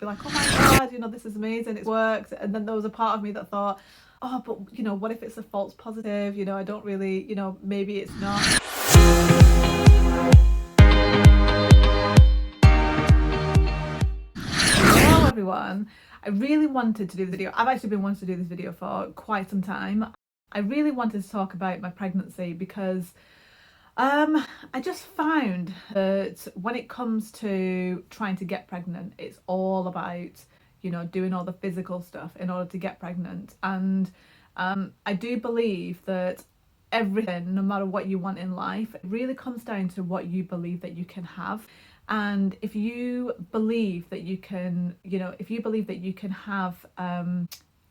be like, oh my God, you know, this is amazing, it's worked. And then there was a part of me that thought, oh, but you know, what if it's a false positive? You know, I don't really, you know, maybe it's not. Hello everyone. I really wanted to do this video. I've actually been wanting to do this video for quite some time. I really wanted to talk about my pregnancy because I just found that when it comes to trying to get pregnant, it's all about, you know, doing all the physical stuff in order to get pregnant. And I do believe that everything, no matter what you want in life, it really comes down to what you believe that you can have. And if you believe that you can, you know, if you believe that you can have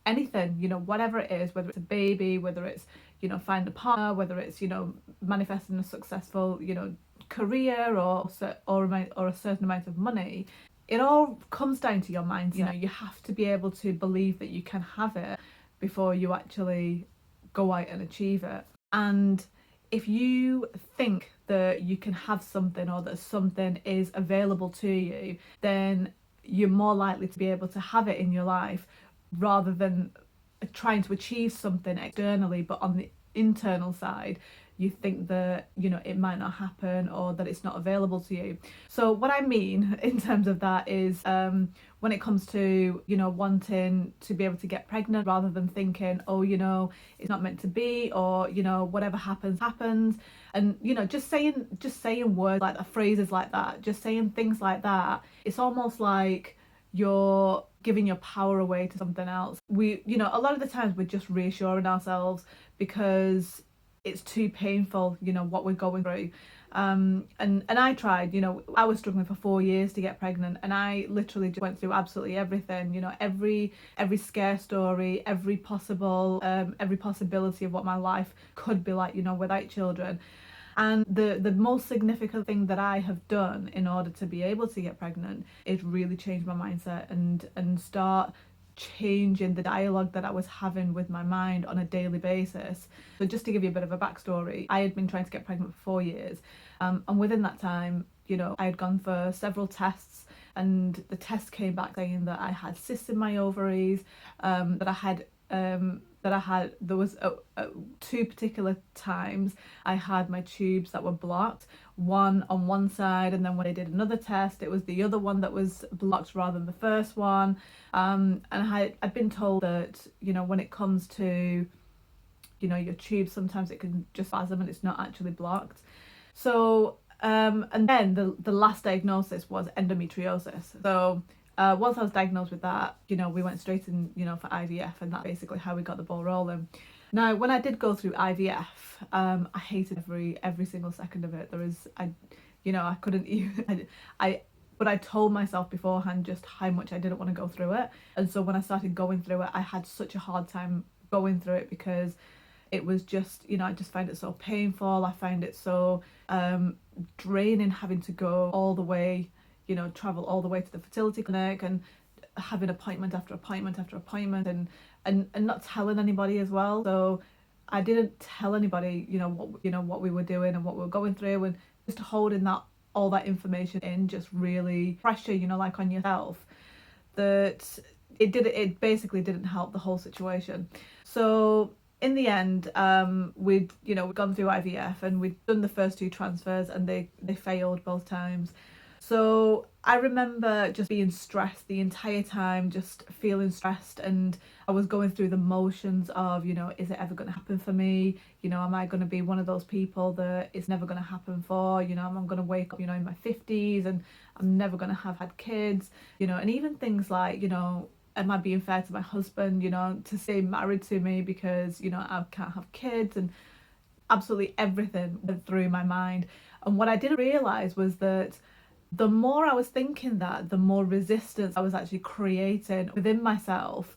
anything, you know, whatever it is, whether it's a baby, whether it's, you know, find a partner, whether it's, you know, manifesting a successful, you know, career or a certain amount of money, it all comes down to your mindset. You know, you have to be able to believe that you can have it before you actually go out and achieve it. And if you think that you can have something or that something is available to you, then you're more likely to be able to have it in your life rather than trying to achieve something externally, but on the internal side you think that, you know, it might not happen or that it's not available to you. So what I mean in terms of that is when it comes to, you know, wanting to be able to get pregnant, rather than thinking, oh, you know, it's not meant to be, or, you know, whatever happens happens, and, you know, just saying words like that, phrases like that, just saying things like that, it's almost like you're giving your power away to something else. We, you know, a lot of the times we're just reassuring ourselves because it's too painful, you know, what we're going through. And I tried, you know, I was struggling for 4 years to get pregnant, and I literally just went through absolutely everything, you know, every scare story, every possibility of what my life could be like, you know, without children. And the most significant thing that I have done in order to be able to get pregnant is really change my mindset and start changing the dialogue that I was having with my mind on a daily basis. So just to give you a bit of a backstory, I had been trying to get pregnant for 4 years, and within that time, you know, I had gone for several tests, and the test came back saying that I had cysts in my ovaries, there was two particular times I had my tubes that were blocked, one on one side, and then when I did another test it was the other one that was blocked rather than the first one. And I'd been told that, you know, when it comes to, you know, your tubes, sometimes it can just spasm and it's not actually blocked. So and then the last diagnosis was endometriosis. So once I was diagnosed with that, you know, we went straight in, you know, for IVF, and that's basically how we got the ball rolling. Now, when I did go through IVF, I hated every single second of it. I couldn't even, but I told myself beforehand just how much I didn't want to go through it. And so when I started going through it, I had such a hard time going through it because it was just, you know, I just found it so painful. I found it so draining, having to go all the way, you know, travel all the way to the fertility clinic and having appointment after appointment after appointment, and not telling anybody as well. So I didn't tell anybody, you know, what we were doing and what we were going through, and just holding all that information in just really pressure, you know, like on yourself, that it basically didn't help the whole situation. So in the end, we'd gone through IVF and we'd done the first 2 transfers, and they failed both times. So I remember just being stressed the entire time, just feeling stressed, and I was going through the motions of, you know, is it ever going to happen for me? You know, am I going to be one of those people that it's never going to happen for? You know, am I going to wake up, you know, in my 50s and I'm never going to have had kids? You know, and even things like, you know, am I being fair to my husband, you know, to stay married to me because, you know, I can't have kids? And absolutely everything went through my mind. And what I didn't realise was that the more I was thinking that, the more resistance I was actually creating within myself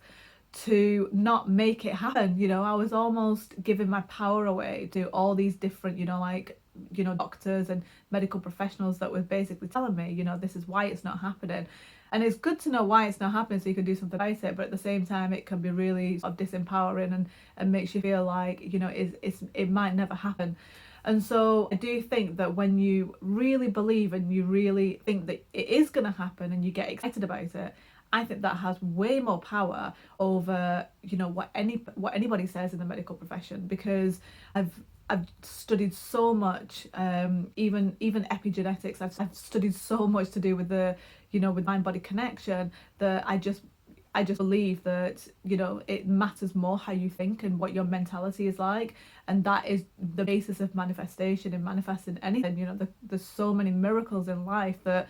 to not make it happen. You know, I was almost giving my power away to all these different, you know, like, you know, doctors and medical professionals that were basically telling me, you know, this is why it's not happening. And it's good to know why it's not happening so you can do something about it, but at the same time it can be really sort of disempowering and makes you feel like, you know, it might never happen. And so I do think that when you really believe and you really think that it is going to happen and you get excited about it, I think that has way more power over, you know, what anybody says in the medical profession, because I've studied so much, even epigenetics. I've studied so much to do with the, you know, with mind body connection, that I just believe that, you know, it matters more how you think and what your mentality is like, and that is the basis of manifestation and manifesting anything. You know, there's so many miracles in life that,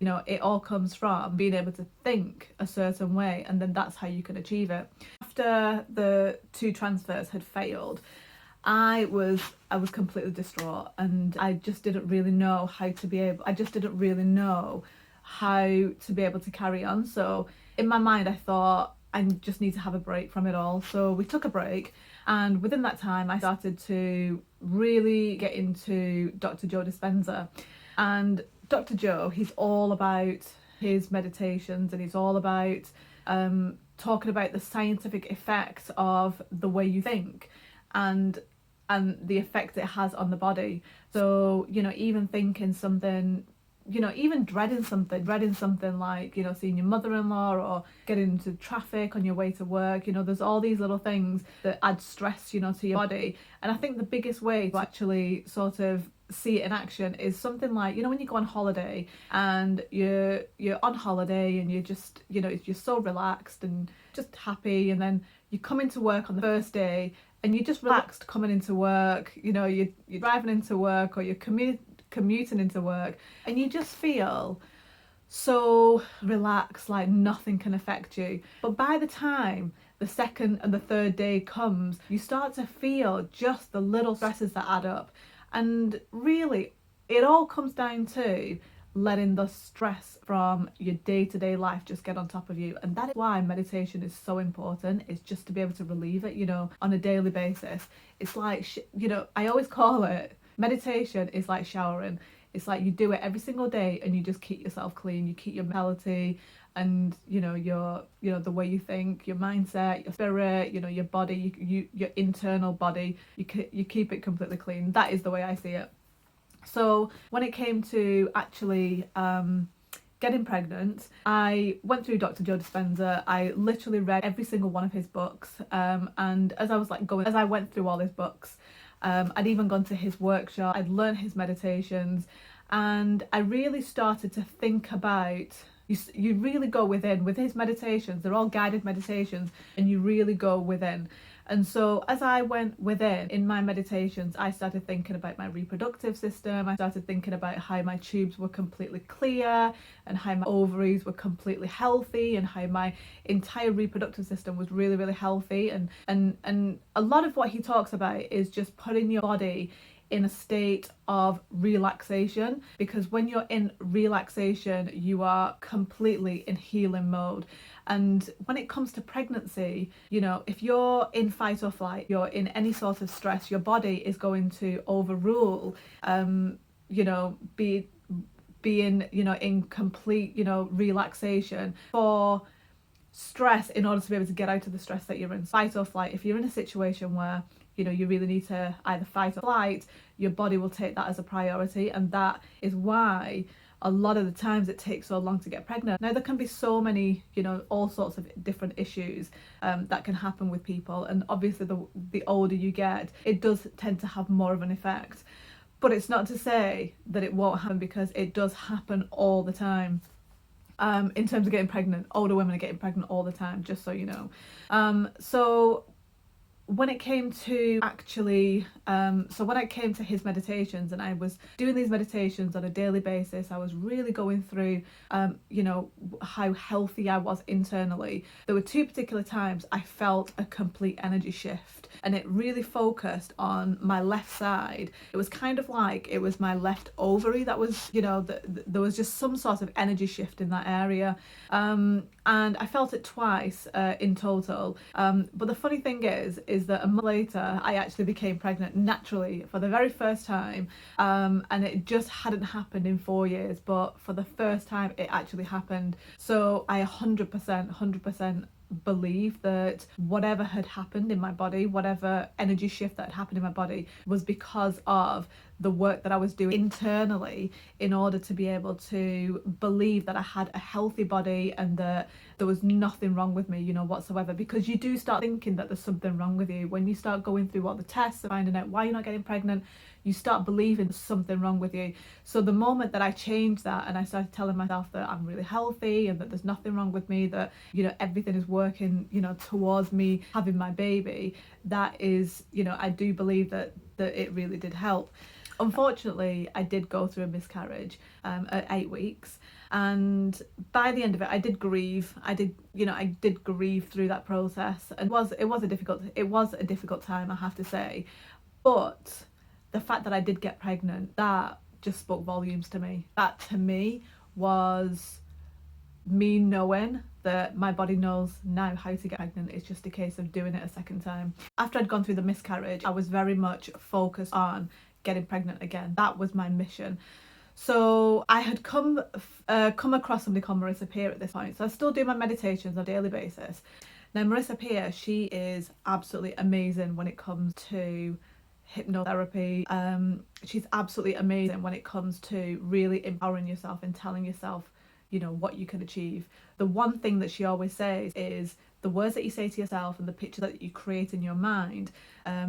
you know, it all comes from being able to think a certain way, and then that's how you can achieve it. After the 2 transfers had failed, I was completely distraught, and I just didn't really know how to be able to carry on. So in my mind, I thought I just need to have a break from it all. So we took a break, and within that time I started to really get into Dr. Joe Dispenza. And Dr. Joe, he's all about his meditations, and he's all about talking about the scientific effect of the way you think, and the effect it has on the body. So, you know, even thinking something, you know, even dreading something like, you know, seeing your mother-in-law or getting into traffic on your way to work, you know, there's all these little things that add stress, you know, to your body. And I think the biggest way to actually sort of see it in action is something like, you know, when you go on holiday and you're on holiday and you're just, you know, you're so relaxed and just happy, and then you come into work on the first day and you're just relaxed coming into work, you know, you're driving into work or you're commuting into work, and you just feel so relaxed, like nothing can affect you. But by the time the second and the third day comes, you start to feel just the little stresses that add up. And really, it all comes down to letting the stress from your day-to-day life just get on top of you. And that is why meditation is so important. It's just to be able to relieve it, you know, on a daily basis. It's like, you know, I always call it, meditation is like showering. It's like you do it every single day and you just keep yourself clean. You keep your mentality and, you know, the way you think, your mindset, your spirit, you know, your body, your internal body, you keep it completely clean. That is the way I see it. So when it came to actually getting pregnant, I went through Dr. Joe Dispenza. I literally read every single one of his books, and as I went through all his books, I'd even gone to his workshop, I'd learned his meditations, and I really started to think about, you really go within with his meditations. They're all guided meditations, and you really go within. And so as I went within in my meditations, I started thinking about my reproductive system. I started thinking about how my tubes were completely clear and how my ovaries were completely healthy and how my entire reproductive system was really, really healthy. And a lot of what he talks about is just putting your body in a state of relaxation, because when you're in relaxation, you are completely in healing mode. And when it comes to pregnancy, you know, if you're in fight or flight, you're in any sort of stress, your body is going to overrule, you know, being, you know, in complete, you know, relaxation for stress in order to be able to get out of the stress that you're in. Fight or flight, if you're in a situation where, you know, you really need to either fight or flight, your body will take that as a priority, and that is why a lot of the times it takes so long to get pregnant. Now, there can be so many, you know, all sorts of different issues that can happen with people, and obviously the older you get, it does tend to have more of an effect. But it's not to say that it won't happen, because it does happen all the time. In terms of getting pregnant, older women are getting pregnant all the time, just so you know. So when it came to actually, when I came to his meditations and I was doing these meditations on a daily basis, I was really going through, you know, how healthy I was internally. There were 2 particular times I felt a complete energy shift, and it really focused on my left side. It was kind of like it was my left ovary that was, you know, there was just some sort of energy shift in that area. And I felt it twice in total. But the funny thing is that a month later, I actually became pregnant naturally for the very first time. And it just hadn't happened in 4 years, but for the first time, it actually happened. So I 100% believe that whatever had happened in my body, whatever energy shift that had happened in my body, was because of the work that I was doing internally in order to be able to believe that I had a healthy body and that there was nothing wrong with me, you know, whatsoever. Because you do start thinking that there's something wrong with you when you start going through all the tests and finding out why you're not getting pregnant. You start believing there's something wrong with you. So the moment that I changed that and I started telling myself that I'm really healthy and that there's nothing wrong with me, that, you know, everything is working, you know, towards me having my baby, that is, you know, I do believe that it really did help. Unfortunately, I did go through a miscarriage at 8 weeks, and by the end of it, I did grieve. I did grieve through that process, and it was a difficult time, I have to say. But the fact that I did get pregnant, that just spoke volumes to me. That to me was me knowing that my body knows now how to get pregnant. It's just a case of doing it a second time. After I'd gone through the miscarriage, I was very much focused on getting pregnant again. That was my mission. So I had come across somebody called Marissa Peer at this point. So I still do my meditations on a daily basis. Now Marissa Peer, she is absolutely amazing when it comes to hypnotherapy. She's absolutely amazing when it comes to really empowering yourself and telling yourself, you know, what you can achieve. The one thing that she always says is the words that you say to yourself and the picture that you create in your mind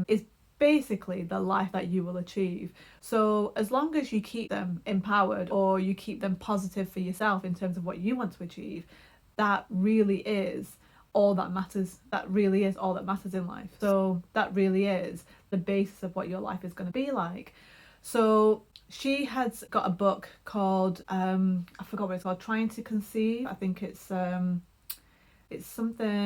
is basically the life that you will achieve. So as long as you keep them empowered or you keep them positive for yourself in terms of what you want to achieve, that really is all that matters. That really is all that matters in life. So that really is the basis of what your life is going to be like. So she has got a book called I forgot what it's called, Trying to Conceive. I think it's something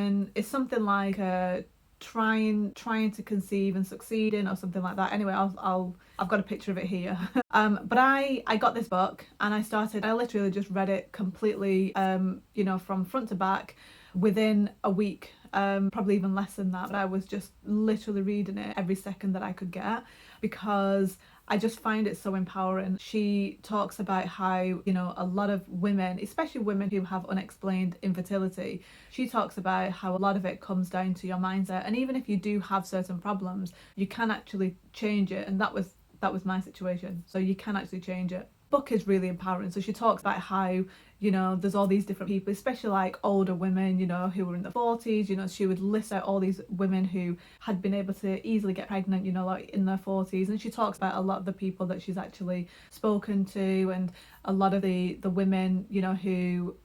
like trying to conceive and succeeding or something like that. Anyway, I've got a picture of it here. But I got this book and I literally just read it completely, you know, from front to back within a week, probably even less than that. But I was just literally reading it every second that I could get because I just find it so empowering. She talks about how, you know, a lot of women, especially women who have unexplained infertility, she talks about how a lot of it comes down to your mindset. And even if you do have certain problems, you can actually change it. And that was my situation. So you can actually change it. Book is really empowering. So she talks about how, you know, there's all these different people, especially like older women, you know, who were in the 40s. You know, she would list out all these women who had been able to easily get pregnant, you know, like in their 40s. And she talks about a lot of the people that she's actually spoken to and a lot of the women, you know, who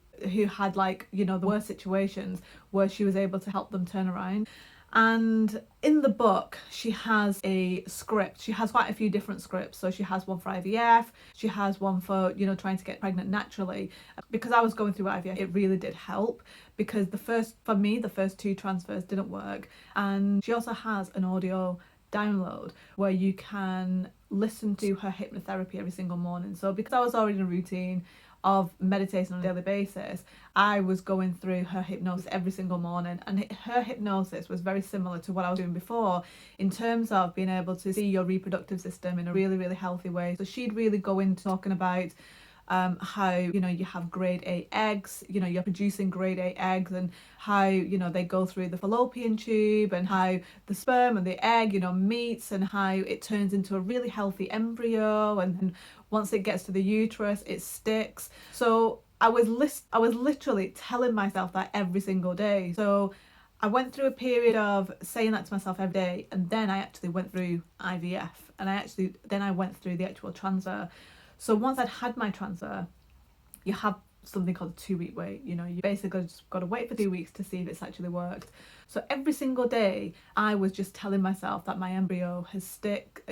had, like, you know, the worst situations where she was able to help them turn around. And in the book, she has a script. She has quite a few different scripts. So she has one for IVF. She has one for, you know, trying to get pregnant naturally. Because I was going through IVF, it really did help because the first 2 transfers didn't work. And she also has an audio download where you can listen to her hypnotherapy every single morning. So because I was already in a routine of meditating on a daily basis, I was going through her hypnosis every single morning, and her hypnosis was very similar to what I was doing before in terms of being able to see your reproductive system in a really, really healthy way. So she'd really go into talking about how, you know, you have grade A eggs, you know, you're producing grade A eggs, and how, you know, they go through the fallopian tube and how the sperm and the egg, you know, meets and how it turns into a really healthy embryo, and once it gets to the uterus it sticks. So I was literally telling myself that every single day. So I went through a period of saying that to myself every day, and then I actually went through IVF, and I went through the actual transfer. So once I'd had my transfer, you have something called a 2-week wait. You know, you basically just got to wait for 2 weeks to see if it's actually worked. So every single day I was just telling myself that my embryo has stuck,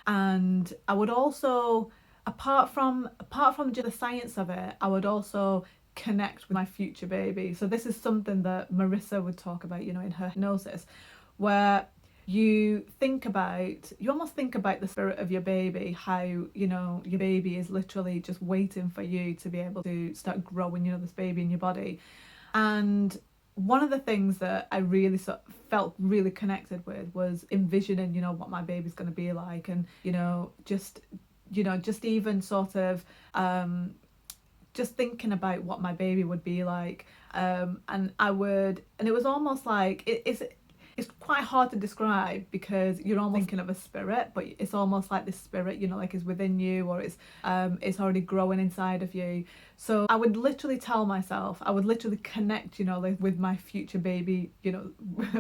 and I would also, apart from just the science of it, I would also connect with my future baby. So this is something that Marissa would talk about, you know, in her hypnosis, where you almost think about the spirit of your baby, how, you know, your baby is literally just waiting for you to be able to start growing, you know, this baby in your body. And one of the things that I really felt really connected with was envisioning, you know, what my baby's going to be like, and, you know, just even sort of just thinking about what my baby would be like. And it was almost like it's quite hard to describe, because you're almost thinking of a spirit, but it's almost like this spirit, like is within you, or it's already growing inside of you. So I would literally tell myself, I would literally connect, like with my future baby,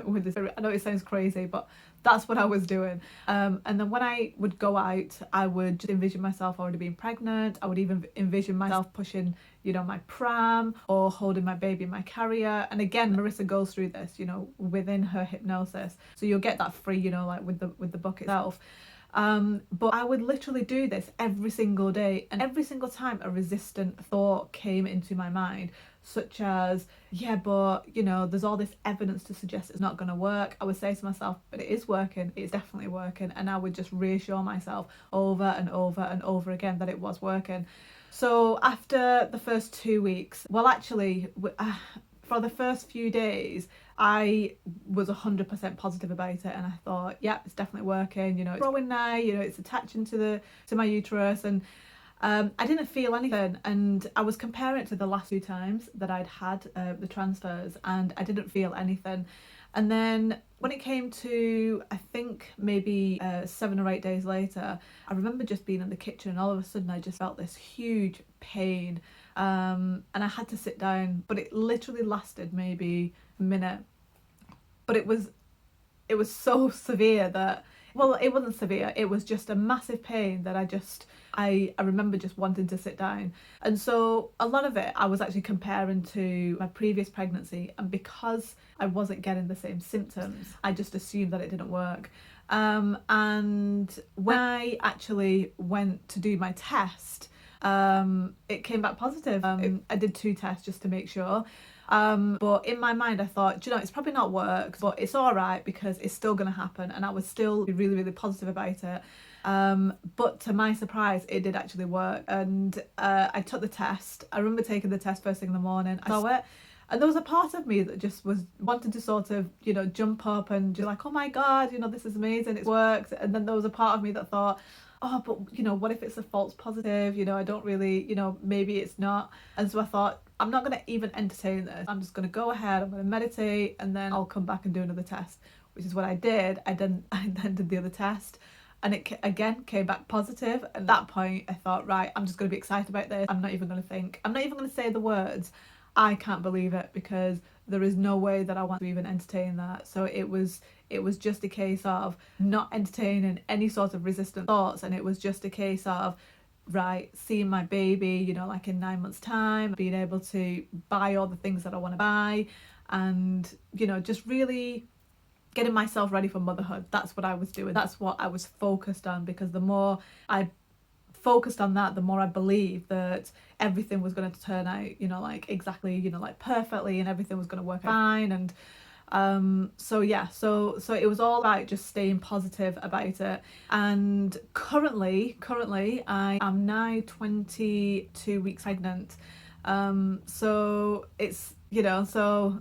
with the spirit. I know it sounds crazy, but that's what I was doing. And then when I would go out, I would just envision myself already being pregnant. I would even envision myself pushing, my pram, or holding my baby in my carrier. And again, Marissa goes through this, within her hypnosis. So you'll get that free, like with the book itself. But I would literally do this every single day, and every single time a resistant thought came into my mind, such as, yeah, but there's all this evidence to suggest it's not going to work, I would say to myself, but it is working, it's definitely working. And I would just reassure myself over and over and over again that it was working. So after the first 2 weeks, well, actually, for the first few days, I was 100% positive about it, and I thought, yeah, it's definitely working. It's growing now. It's attaching to my uterus, and I didn't feel anything. And I was comparing it to the last 2 times that I'd had the transfers, and I didn't feel anything. And then when it came to, I think maybe 7 or 8 days later, I remember just being in the kitchen, and all of a sudden I just felt this huge pain, and I had to sit down, but it literally lasted maybe a minute. But it was so severe that, well, it wasn't severe, it was just a massive pain that I remember just wanting to sit down. And so a lot of it I was actually comparing to my previous pregnancy, and because I wasn't getting the same symptoms, I just assumed that it didn't work. And when I actually went to do my test, it came back positive. I did 2 tests just to make sure. But in my mind I thought, it's probably not worked, but it's all right because it's still going to happen, and I would still be really, really positive about it. But to my surprise, it did actually work, and I took the test. I remember taking the test first thing in the morning. I saw it, and there was a part of me that just was wanted to sort of, jump up and just like, oh my God, this is amazing, it's worked. And then there was a part of me that thought, oh, but what if it's a false positive? I don't really, maybe it's not. And so I thought, I'm not going to even entertain this. I'm just going to go ahead, I'm going to meditate, and then I'll come back and do another test, which is what I did. I then did the other test, and it again came back positive. At that point I thought, right, I'm just going to be excited about this. I'm not even going to say the words, I can't believe it, because there is no way that I want to even entertain that. So it was just a case of not entertaining any sort of resistant thoughts, and it was just a case of, right, seeing my baby, like in 9 months' time, being able to buy all the things that I want to buy, and just really getting myself ready for motherhood. That's what I was doing, that's what I was focused on, because the more I focused on that, the more I believed that everything was going to turn out, like exactly, like perfectly, and everything was going to work out fine. And so it was all about just staying positive about it. And currently I am now 22 weeks pregnant. So it's, so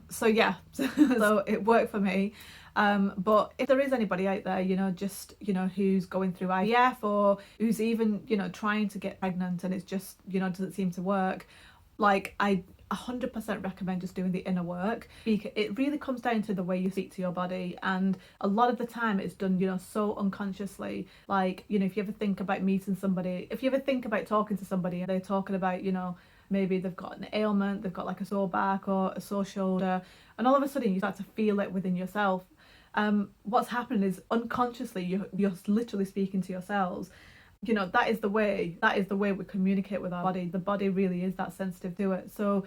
it worked for me. But if there is anybody out there, who's going through IVF, or who's even, trying to get pregnant and it's just, doesn't seem to work, like, I 100% recommend just doing the inner work. It really comes down to the way you speak to your body, and a lot of the time it's done, so unconsciously. Like, if you ever think about meeting somebody, if you ever think about talking to somebody and they're talking about, maybe they've got an ailment, they've got like a sore back or a sore shoulder, and all of a sudden you start to feel it within yourself. What's happening is unconsciously you're literally speaking to yourselves. That is the way we communicate with our body. The body really is that sensitive to it. So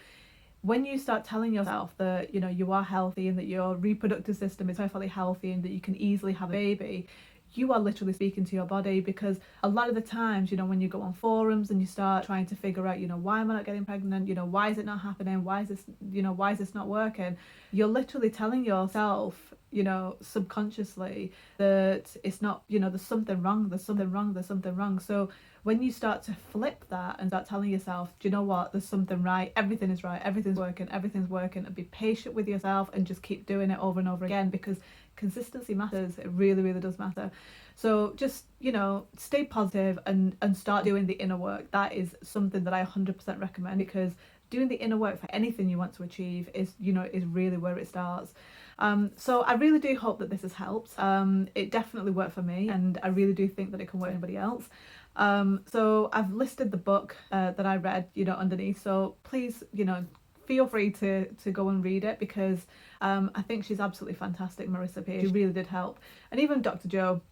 when you start telling yourself that you are healthy, and that your reproductive system is perfectly healthy, and that you can easily have a baby, you are literally speaking to your body. Because a lot of the times, when you go on forums and you start trying to figure out, why am I not getting pregnant, why is it not happening, why is this not working, you're literally telling yourself you know, subconsciously that it's not, you know, there's something wrong, there's something wrong, there's something wrong. So when you start to flip that and start telling yourself, do you know what, there's something right, everything is right, everything's working, and be patient with yourself and just keep doing it over and over again, because consistency matters. It really, really does matter. So just, you know, stay positive and start doing the inner work. That is something that I 100% recommend, because doing the inner work for anything you want to achieve is, you know, is really where it starts. So I really do hope that this has helped. It definitely worked for me, and I really do think that it can work for anybody else. So I've listed the book that I read, you know, underneath. So please, you know, feel free to go and read it, because I think she's absolutely fantastic, Marissa Peer. She really did help. And even Dr. Joe,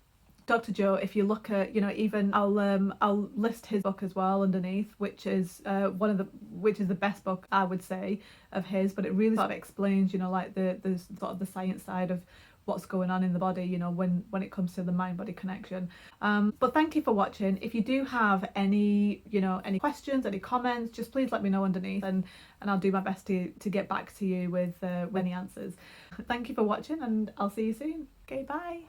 if you look at, you know, even I'll list his book as well underneath, which is the best book I would say of his, but it really sort of explains, you know, like the sort of the science side of what's going on in the body, you know, when it comes to the mind-body connection. But thank you for watching. If you do have any, you know, any questions, any comments, just please let me know underneath, and I'll do my best to get back to you with any answers. Thank you for watching, and I'll see you soon. Okay, bye.